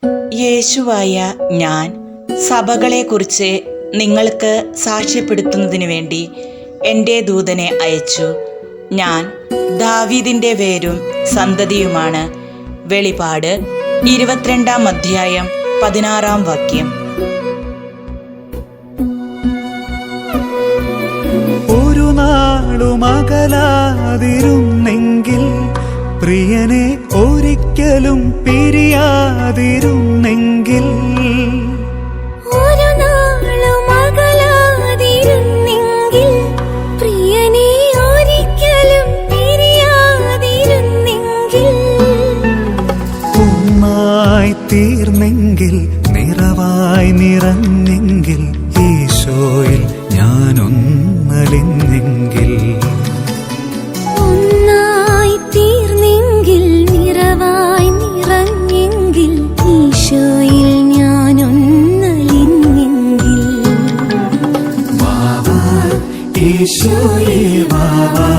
യേശുവായ ഞാൻ സഭകളെക്കുറിച്ച് നിങ്ങൾക്ക് സാക്ഷ്യപ്പെടുത്തുന്നതിനു വേണ്ടി എൻ്റെ ദൂതനെ അയച്ചു. ഞാൻ ദാവീദിൻ്റെ വേരും സന്തതിയുമാണ്. വെളിപാട് 22-ാം അധ്യായം 16-ാം വാക്യം. ഒരു നാളും അകലാതിരുന്നെങ്കിൽ, പ്രിയനെ ഒരിക്കലും പിരിയാതിരുന്നെങ്കിൽ, ഒരു നാളും അകലാതിരുന്നെങ്കിൽ, പ്രിയനെ ഒരിക്കലും പിരിയാതിരുന്നെങ്കിൽ, ഒന്നായി തീർന്നെങ്കിൽ, നിറവായി നിറഞ്ഞെങ്കിൽ, ഈശോയിൽ ഞാനൊന്നലിഞ്ഞെങ്കിൽ, ഒന്നായി തീർന്നെങ്കിൽ, നിറവായി നിറഞ്ഞെങ്കിൽ, ഈശോയിൽ ഞാനൊന്നലിഞ്ഞെങ്കിൽ, ഈശോയേ വാവാ.